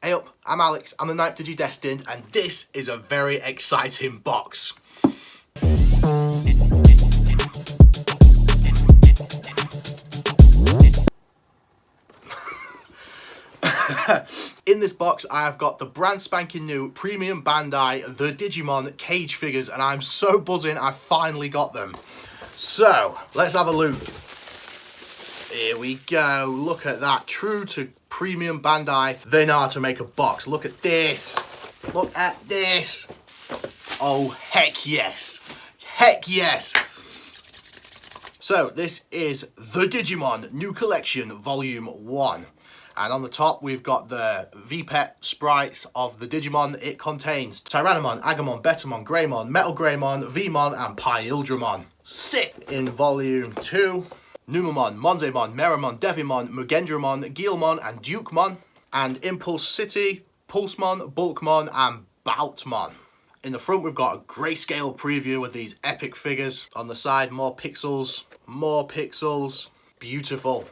Hey up, I'm Alex, I'm the 9th Digidestined, and this is a very exciting box. In this box I have got the brand spanking new premium Bandai The Digimon cage figures, and I'm so buzzing I finally got them. So let's have a look. Here we go, look at that, true to premium Bandai, they know how to make a box. Look at this, look at this. Oh heck yes, heck yes. So this is The Digimon New Collection Volume 1. And on the top, we've got the V-Pet sprites of the Digimon. It contains Tyrannomon, Agumon, Betamon, Greymon, MetalGreymon, V-mon and Paildramon. Sick! In Volume 2, Numamon, Monzaemon, Meramon, Devimon, Machinedramon, Gallantmon and Dukemon. And Impulse City, Pulsemon, Bulkmon and Boutmon. In the front, we've got a grayscale preview with these epic figures. On the side, more pixels, beautiful.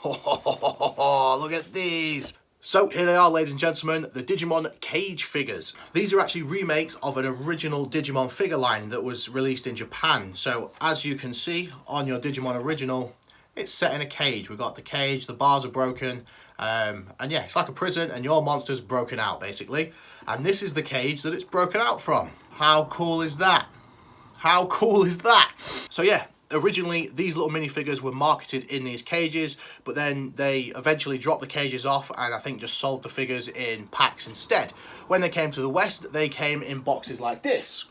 Look at these. So here they are, ladies and gentlemen, the Digimon cage figures. These are actually remakes of an original Digimon figure line that was released in Japan. So as you can see on your Digimon original, it's set in a cage. We've got the cage, the bars are broken, and yeah, it's like a prison and your monster's broken out basically. And this is the cage that it's broken out from. How cool is that? How cool is that? So yeah, originally these little minifigures were marketed in these cages, but then they eventually dropped the cages off and I think just sold the figures in packs instead. When they came to the West, they came in boxes like this,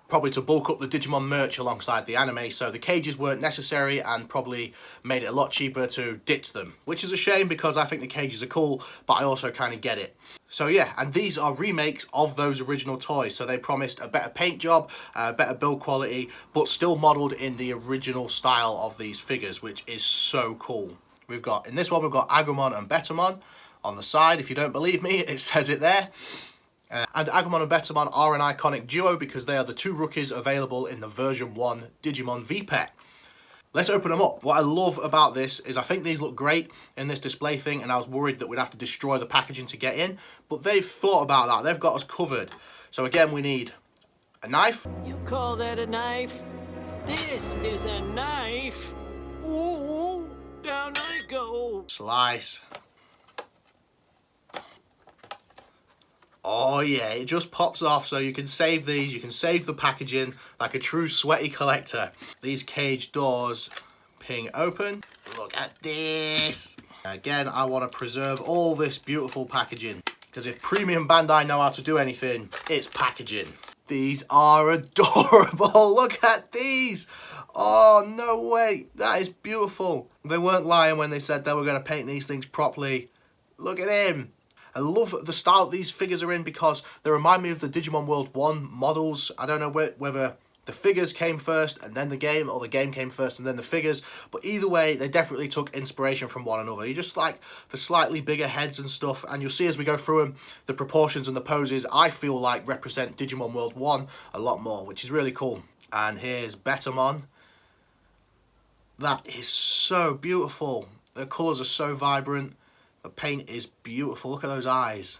probably to bulk up the Digimon merch alongside the anime, so the cages weren't necessary and probably made it a lot cheaper to ditch them, which is a shame because I think the cages are cool, but I also kind of get it. So yeah, and these are remakes of those original toys, so they promised a better paint job, better build quality, but still modelled in the original style of these figures, which is so cool. We've got, in this one, we've got Agumon and Betamon. On the side, if you don't believe me, it says it there. And Agumon and Betamon are an iconic duo because they are the two rookies available in the version 1 Digimon V-Pet. Let's open them up. What I love about this is I think these look great in this display thing, and I was worried that we'd have to destroy the packaging to get in, but they've thought about that. They've got us covered. So again, we need a knife. You call that a knife? This is a knife. Ooh, down I go. Slice. Oh yeah, it just pops off, so you can save these, you can save the packaging like a true sweaty collector. These cage doors ping open. Look at this. Again, I want to preserve all this beautiful packaging, because if Premium Bandai know how to do anything, it's packaging. These are adorable. Look at these. Oh, no way. That is beautiful. They weren't lying when they said they were going to paint these things properly. Look at him. I love the style these figures are in because they remind me of the Digimon World 1 models. I don't know whether the figures came first and then the game, or the game came first and then the figures, but either way, they definitely took inspiration from one another. You just like the slightly bigger heads and stuff, and you'll see as we go through them, the proportions and the poses, I feel like represent Digimon World 1 a lot more, which is really cool. And here's Betamon. That is so beautiful. The colours are so vibrant. The paint is beautiful. Look at those eyes.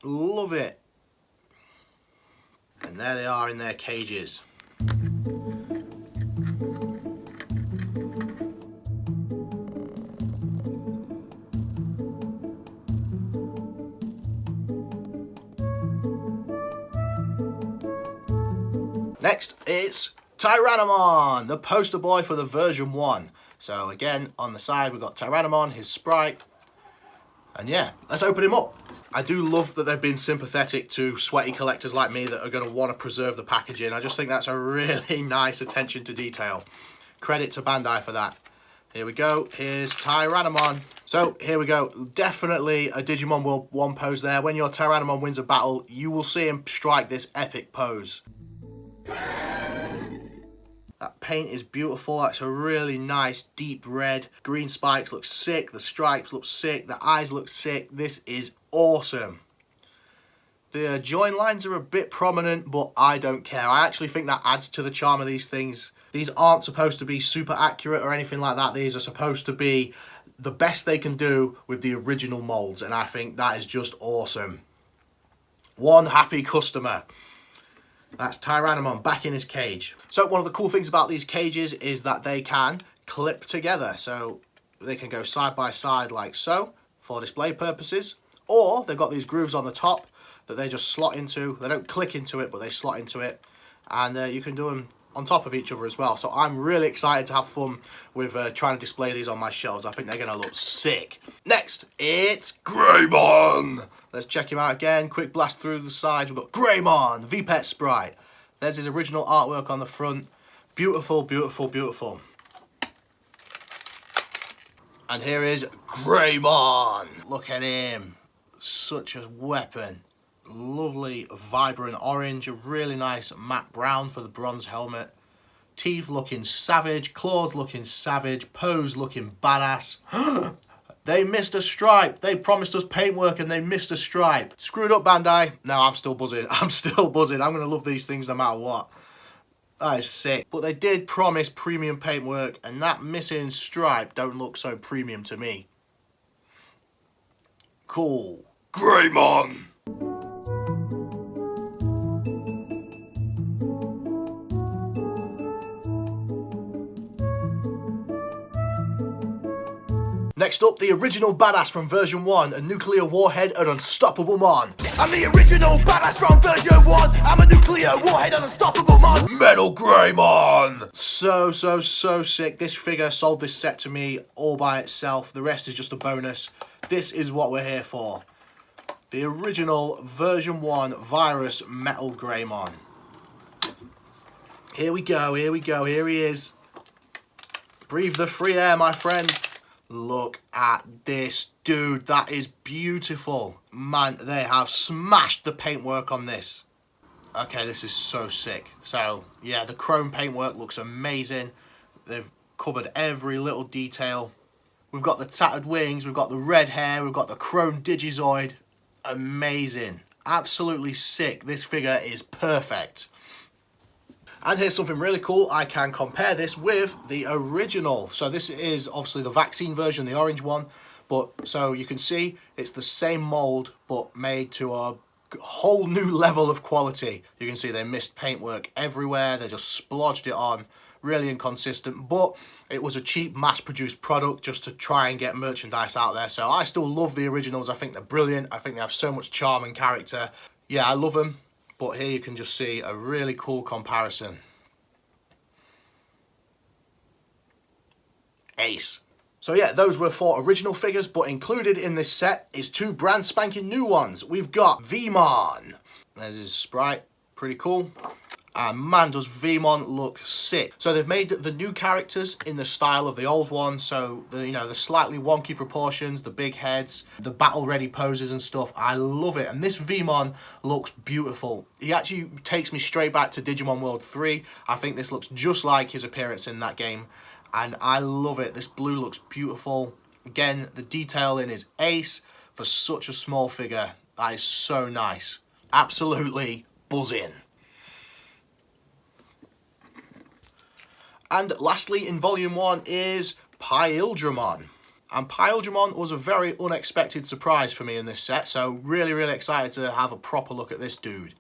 Love it. And there they are in their cages. Next, it's Tyrannomon, the poster boy for the version 1. So again, on the side we've got Tyrannomon, his sprite, and yeah, let's open him up. I do love that they've been sympathetic to sweaty collectors like me that are going to want to preserve the packaging. I just think that's a really nice attention to detail. Credit to Bandai for that. Here we go, here's Tyrannomon. So here we go, definitely a Digimon World 1 pose there. When your Tyrannomon wins a battle, you will see him strike this epic pose. That paint is beautiful. That's a really nice deep red. Green spikes look sick. The stripes look sick. The eyes look sick. This is awesome. The join lines are a bit prominent, but I don't care. I actually think that adds to the charm of these things. These aren't supposed to be super accurate or anything like that. These are supposed to be the best they can do with the original molds, and I think that is just awesome. One happy customer. That's Tyrannomon back in his cage. So one of the cool things about these cages is that they can clip together. So they can go side by side like so for display purposes. Or they've got these grooves on the top that they just slot into. They don't click into it, but they slot into it. And you can do them on top of each other as well. So I'm really excited to have fun with trying to display these on my shelves. I think they're going to look sick. Next, it's Greymon. Let's check him out again. Quick blast through the sides. We've got Greymon, V-Pet Sprite. There's his original artwork on the front. Beautiful, beautiful, beautiful. And here is Greymon. Look at him. Such a weapon. Lovely, vibrant orange. A really nice matte brown for the bronze helmet. Teeth looking savage. Claws looking savage. Pose looking badass. They missed a stripe. They promised us paintwork and they missed a stripe. Screwed up, Bandai. No, I'm still buzzing. I'm still buzzing. I'm going to love these things no matter what. That is sick. But they did promise premium paintwork, and that missing stripe don't look so premium to me. Cool. Greymon. Next up, the original badass from version 1, a nuclear warhead, an unstoppable mon. I'm the original badass from version 1, I'm a nuclear warhead, an unstoppable mon. MetalGreymon! So sick. This figure sold this set to me all by itself. The rest is just a bonus. This is what we're here for. The original version 1 virus MetalGreymon. Here we go, here we go, here he is. Breathe the free air, my friend. Look at this, dude. That is beautiful. Man, they have smashed the paintwork on this. Okay, this is so sick. So, yeah, the chrome paintwork looks amazing. They've covered every little detail. We've got the tattered wings, we've got the red hair, we've got the chrome Digizoid. Amazing. Absolutely sick. This figure is perfect. And here's something really cool. I can compare this with the original. So this is obviously the vaccine version, the orange one. But so you can see it's the same mold, but made to a whole new level of quality. You can see they missed paintwork everywhere. They just splodged it on. Really inconsistent, but it was a cheap mass-produced product just to try and get merchandise out there. So I still love the originals. I think they're brilliant. I think they have so much charm and character. Yeah, I love them. But here you can just see a really cool comparison. Ace. So yeah, those were 4 original figures, but included in this set is 2 brand spanking new ones. We've got V-mon. There's his sprite, pretty cool. And man, does V-mon look sick. So they've made the new characters in the style of the old one. So, the slightly wonky proportions, the big heads, the battle-ready poses and stuff. I love it. And this V-mon looks beautiful. He actually takes me straight back to Digimon World 3. I think this looks just like his appearance in that game. And I love it. This blue looks beautiful. Again, the detail in his ace for such a small figure. That is so nice. Absolutely buzzing. And lastly, in Volume 1 is Paildramon. And Paildramon was a very unexpected surprise for me in this set, so really, really excited to have a proper look at this dude.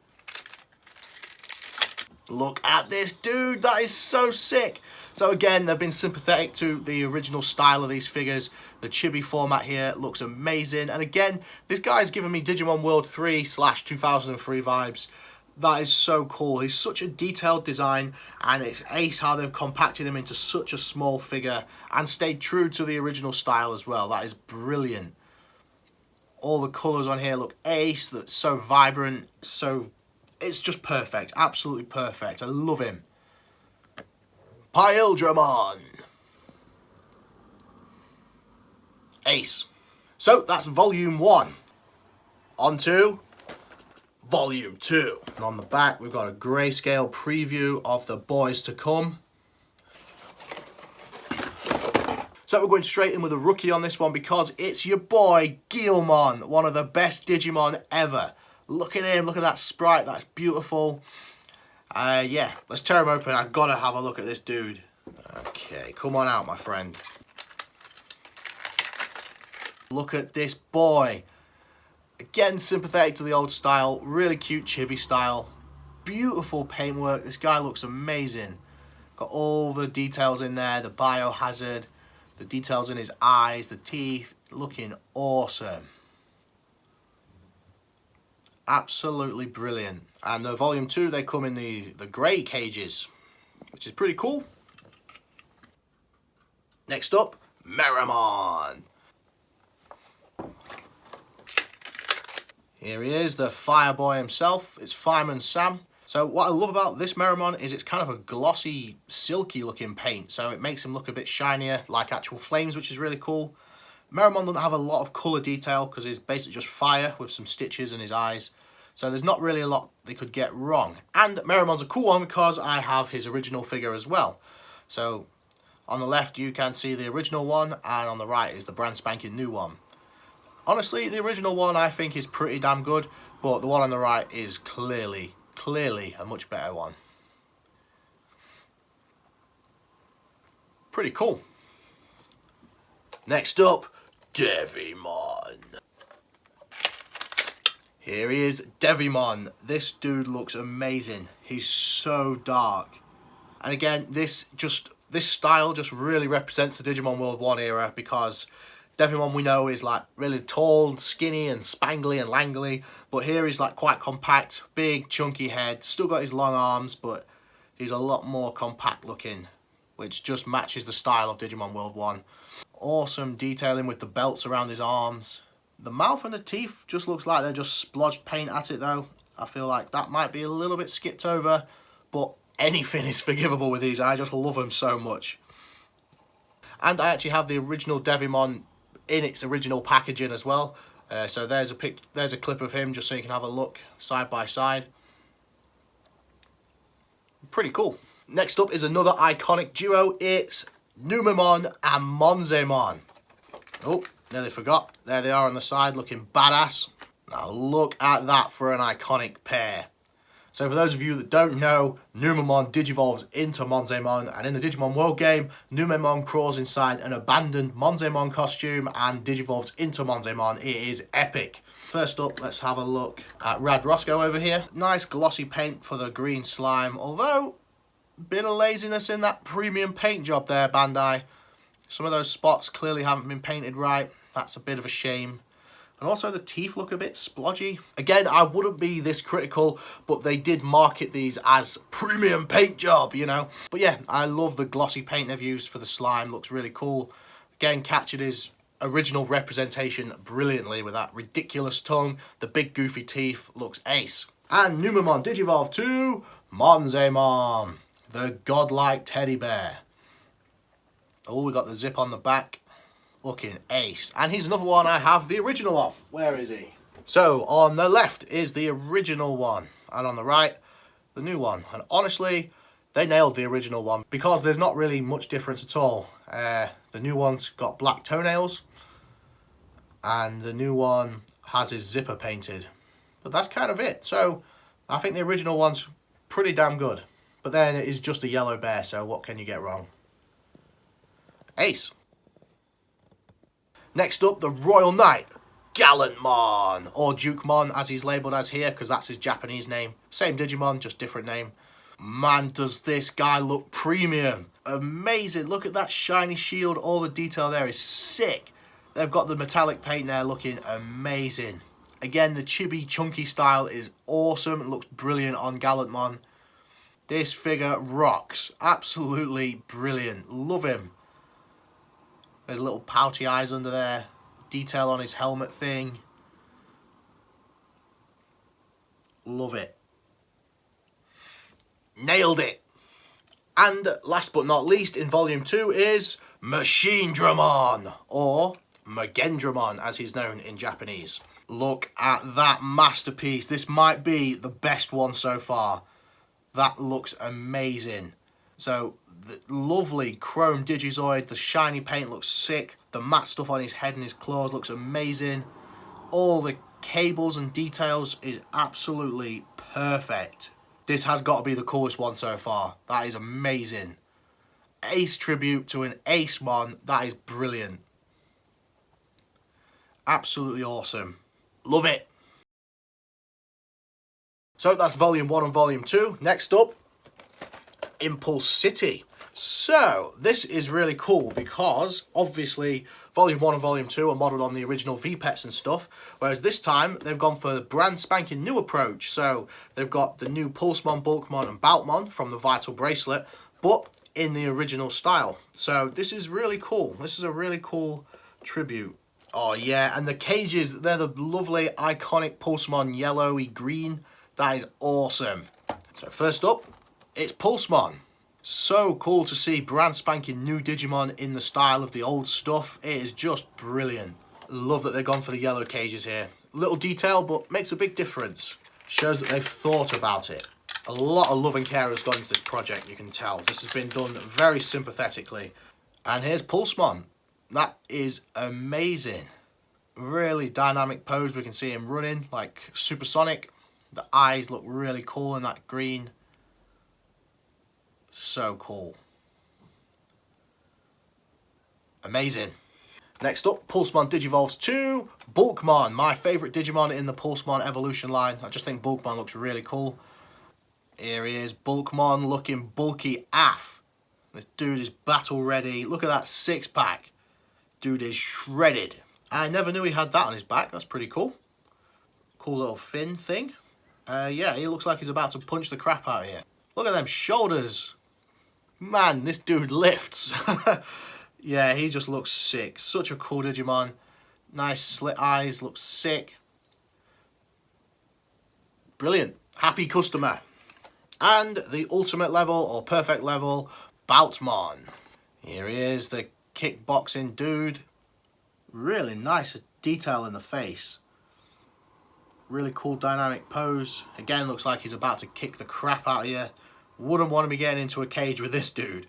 Look at this dude, that is so sick. So again, they've been sympathetic to the original style of these figures. The chibi format here looks amazing. And again, this guy's giving me Digimon World 3/2003 vibes. That is so cool. He's such a detailed design, and it's ace how they've compacted him into such a small figure and stayed true to the original style as well. That is brilliant. All the colours on here look ace. That's so vibrant. So it's just perfect. Absolutely perfect. I love him. Paildramon. Ace. So that's Volume 1. On to Volume 2. And on the back, we've got a grayscale preview of the boys to come. So we're going straight in with a rookie on this one because it's your boy, Guilmon, one of the best Digimon ever. Look at him, look at that sprite, that's beautiful. Yeah, let's tear him open. I've got to have a look at this dude. Okay, come on out, my friend. Look at this boy. Again, sympathetic to the old style. Really cute chibi style. Beautiful paintwork. This guy looks amazing. Got all the details in there. The biohazard. The details in his eyes. The teeth. Looking awesome. Absolutely brilliant. And the volume 2, they come in the grey cages, which is pretty cool. Next up, Meramon. Here he is, the Fireboy himself. It's Fireman Sam. So what I love about this Meramon is it's kind of a glossy, silky looking paint. So it makes him look a bit shinier, like actual flames, which is really cool. Meramon doesn't have a lot of colour detail because he's basically just fire with some stitches in his eyes. So there's not really a lot they could get wrong. And Meramon's a cool one because I have his original figure as well. So on the left you can see the original one, and on the right is the brand spanking new one. Honestly, the original one I think is pretty damn good, but the one on the right is clearly a much better one. Pretty cool. Next up, Digimon. Here he is, Digimon. This dude looks amazing. He's so dark. And again, this style just really represents the Digimon World 1 era, because Digimon we know is like really tall, skinny and spangly and langly, but here he's like quite compact, big chunky head, still got his long arms, but he's a lot more compact looking, which just matches the style of Digimon World 1. Awesome detailing with the belts around his arms. The mouth and the teeth just looks like they're just splodged paint at it though. I feel like that might be a little bit skipped over, but anything is forgivable with these. I just love them so much. And I actually have the original Digimon in its original packaging as well. So there's a clip of him just so you can have a look side by side. Pretty cool. Next up is another iconic duo. It's Numemon and Monzaemon. Oh, nearly forgot. There they are on the side looking badass. Now look at that for an iconic pair. So for those of you that don't know, Numemon digivolves into Monzaemon, and in the Digimon World game, Numemon crawls inside an abandoned Monzaemon costume and digivolves into Monzaemon. It is epic. First up, let's have a look at Rad Roscoe over here. Nice glossy paint for the green slime, although bit of laziness in that premium paint job there, Bandai. Some of those spots clearly haven't been painted right. That's a bit of a shame. And also the teeth look a bit splodgy. Again, I wouldn't be this critical, but they did market these as premium paint job, you know. But yeah, I love the glossy paint they've used for the slime. Looks really cool. Again, captured his original representation brilliantly with that ridiculous tongue. The big goofy teeth looks ace. And Numemon digivolve to Monzaemon, the godlike teddy bear. Oh, we got the zip on the back. Looking ace. And here's another one I have the original of. Where is he? So on the left is the original one, and on the right the new one. And honestly, they nailed the original one because there's not really much difference at all. The new one's got black toenails, and the new one has his zipper painted. But that's kind of it. So I think the original one's pretty damn good. But then it is just a yellow bear, so what can you get wrong? Ace. Next up, the Royal Knight, Gallantmon, or Dukemon as he's labelled as here, because that's his Japanese name. Same Digimon, just different name. Man, does this guy look premium. Amazing, look at that shiny shield, all the detail there is sick. They've got the metallic paint there looking amazing. Again, the chibi chunky style is awesome, it looks brilliant on Gallantmon. This figure rocks, absolutely brilliant, love him. There's little pouty eyes under there. Detail on his helmet thing. Love it. Nailed it. And last but not least in volume 2 is Machinedramon, or Machinedramon as he's known in Japanese. Look at that masterpiece. This might be the best one so far. That looks amazing. So the lovely chrome Digizoid, the shiny paint looks sick, the matte stuff on his head and his claws looks amazing, all the cables and details is absolutely perfect. This has got to be the coolest one so far. That is amazing. Ace tribute to an Ace Mon. That is brilliant. Absolutely awesome. Love it. So that's Volume 1 and Volume 2. Next up, Impulse City. So this is really cool because obviously Volume 1 and Volume 2 are modelled on the original V-Pets and stuff, whereas this time they've gone for the brand spanking new approach. So they've got the new Pulsemon, Bulkmon and Baltmon from the Vital Bracelet, but in the original style. So this is really cool. This is a really cool tribute. Oh yeah, and the cages, they're the lovely iconic Pulsemon yellowy green. That is awesome. So first up, it's Pulsemon. So cool to see brand spanking new Digimon in the style of the old stuff. It is just brilliant. Love that they've gone for the yellow cages here. Little detail, but makes a big difference. Shows that they've thought about it. A lot of love and care has gone into this project, you can tell. This has been done very sympathetically. And here's Pulsemon. That is amazing. Really dynamic pose. We can see him running like supersonic. The eyes look really cool in that green. So cool. Amazing. Next up, Pulsemon Digivolves 2, Bulkmon, my favourite Digimon in the Pulsemon evolution line. I just think Bulkmon looks really cool. Here he is, Bulkmon looking bulky AF. This dude is battle ready. Look at that six pack. Dude is shredded. I never knew he had that on his back. That's pretty cool. Cool little fin thing. Yeah, he looks like he's about to punch the crap out of you. Look at them shoulders. Man, this dude lifts. Yeah, he just looks sick. Such a cool Digimon. Nice slit eyes, looks sick. Brilliant. Happy customer. And the ultimate level, or perfect level, Baltmon. Here he is, the kickboxing dude. Really nice detail in the face. Really cool dynamic pose. Again, looks like he's about to kick the crap out of you. Wouldn't want to be getting into a cage with this dude.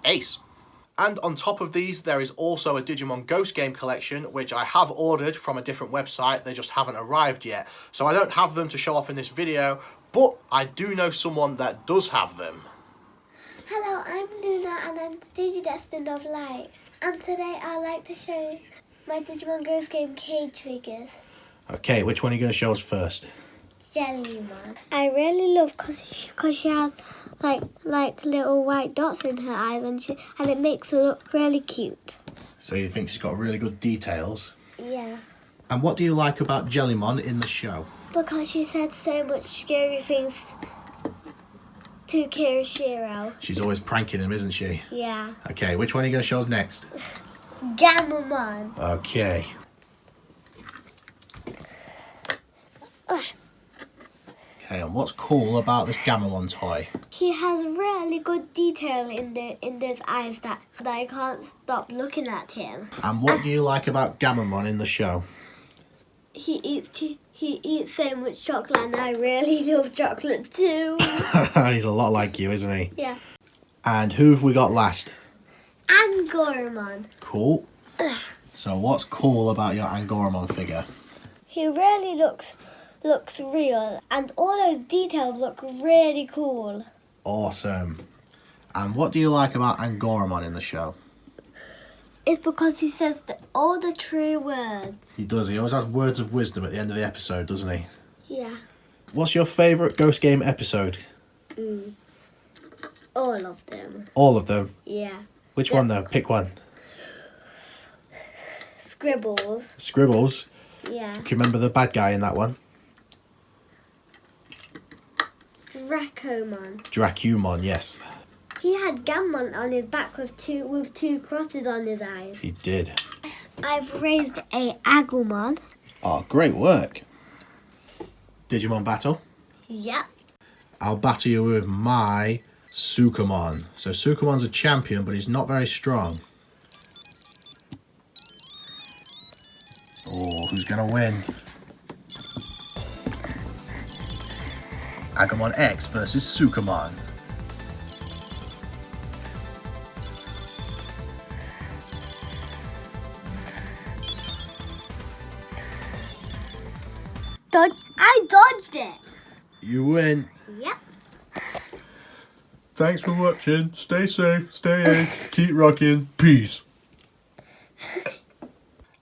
Ace. And on top of these, there is also a Digimon Ghost Game collection, which I have ordered from a different website. They just haven't arrived yet. So I don't have them to show off in this video, but I do know someone that does have them. Hello, I'm Luna and I'm the Digidestined of Light. And today I'd like to show you my Digimon Ghost Game cage figures. Okay, which one are you going to show us first? Jellymon. I really love because she has like little white dots in her eyes and it makes her look really cute. So you think she's got really good details? Yeah. And what do you like about Jellymon in the show? Because she said so much scary things to Kirishiro. She's always pranking him, isn't she? Yeah. Okay, which one are you going to show us next? Gammamon. Okay. Okay, and what's cool about this Gammamon toy? He has really good detail in his eyes that I can't stop looking at him. And what do you like about Gammamon in the show? He eats so much chocolate and I really love chocolate too. He's a lot like you, isn't he? Yeah. And who have we got last? Angoramon. Cool. So what's cool about your Angoramon figure? He really looks real and all those details look really cool. Awesome. And what do you like about Angoramon in the show? It's because he says all the true words. He does. He always has words of wisdom at the end of the episode, doesn't he? Yeah. What's your favourite Ghost Game episode? All of them. All of them? Yeah. Which one though? Pick one. Scribbles. Scribbles? Yeah. Can you remember the bad guy in that one? Dracomon, yes. He had Gammon on his back with two crosses on his eyes. He did. I've raised a Agumon. Oh, great work. Digimon battle? Yep. I'll battle you with my Sukamon. So Sukamon's a champion, but he's not very strong. Oh, who's going to win? Agumon X versus Sukamon. I dodged it. You win. Yep. Thanks for watching. Stay safe, stay ace, keep rocking. Peace.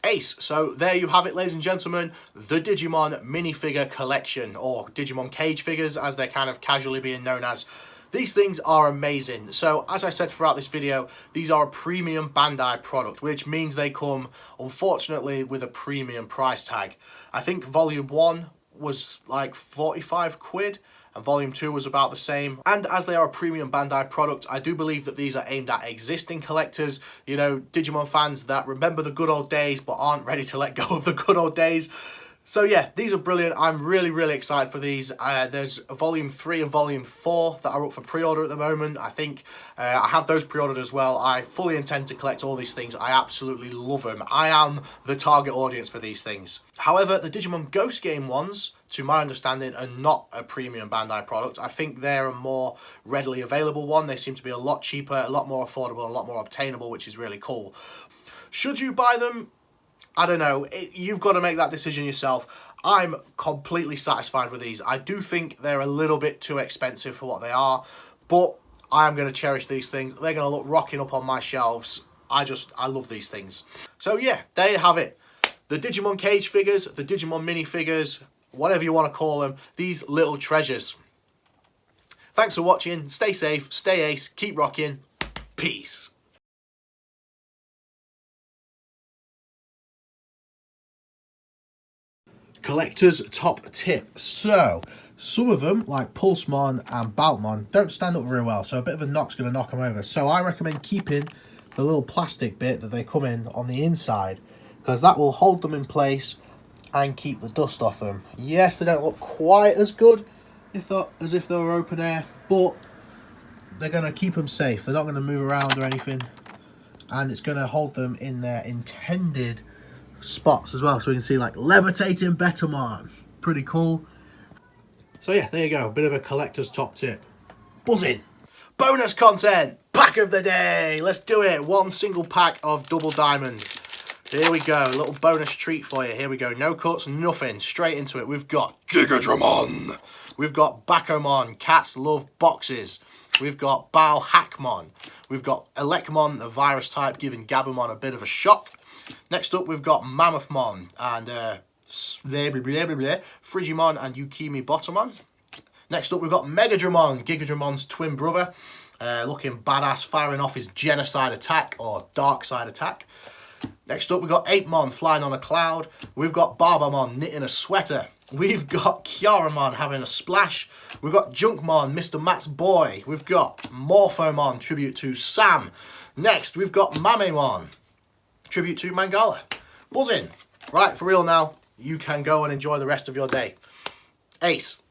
Ace. So there you have it, ladies and gentlemen, the Digimon minifigure collection, or Digimon cage figures as they're kind of casually being known as. These things are amazing. So as I said throughout this video, these are a premium Bandai product, which means they come, unfortunately, with a premium price tag. I think volume 1 was like 45 quid. And volume 2 was about the same. And as they are a premium Bandai product, I do believe that these are aimed at existing collectors, you know, Digimon fans that remember the good old days but aren't ready to let go of the good old days. So yeah, these are brilliant. I'm really, really excited for these. There's volume 3 and volume 4 that are up for pre-order at the moment. I think I have those pre-ordered as well. I fully intend to collect all these things. I absolutely love them. I am the target audience for these things. However, the Digimon Ghost Game ones, to my understanding, are not a premium Bandai product. I think they're a more readily available one. They seem to be a lot cheaper, a lot more affordable, a lot more obtainable, which is really cool. Should you buy them? I don't know. You've got to make that decision yourself. I'm completely satisfied with these. I do think they're a little bit too expensive for what they are, but I am going to cherish these things. They're going to look rocking up on my shelves. I love these things. So yeah, there you have it. The Digimon cage figures, the Digimon minifigures, whatever you want to call them, these little treasures. Thanks for watching. Stay safe, stay ace, keep rocking. Peace. Collector's top tip. So, some of them, like Pulsemon and Baltmon, don't stand up very well, so a bit of a knock's going to knock them over. So I recommend keeping the little plastic bit that they come in on the inside, because that will hold them in place and keep the dust off them. Yes, they don't look quite as good as if they were open air, but they're going to keep them safe. They're not going to move around or anything, and it's going to hold them in their intended spots as well, so we can see like levitating Betamon. Pretty cool. So yeah, there you go, a bit of a collector's top tip. Buzzing. Bonus content, pack of the day. Let's do it. One single pack of double diamond. Here we go, a little bonus treat for you. Here we go, no cuts, nothing, straight into it. We've got Gigadramon. We've got Bakomon, cats love boxes. We've got Bao Hackmon. We've got Elecmon, the virus type, giving Gabumon a bit of a shock. Next up, we've got Mammothmon and Frigimon and Yukimi Bottomon. Next up, we've got Megadramon, Gigadramon's twin brother, looking badass, firing off his genocide attack or dark side attack. Next up, we've got Apemon flying on a cloud. We've got Barbamon knitting a sweater. We've got Kyaramon having a splash. We've got Junkmon, Mr. Matt's boy. We've got Morphomon, tribute to Sam. Next, we've got Mamemon, tribute to Mangala. Buzzing. Right, for real now, you can go and enjoy the rest of your day. Ace.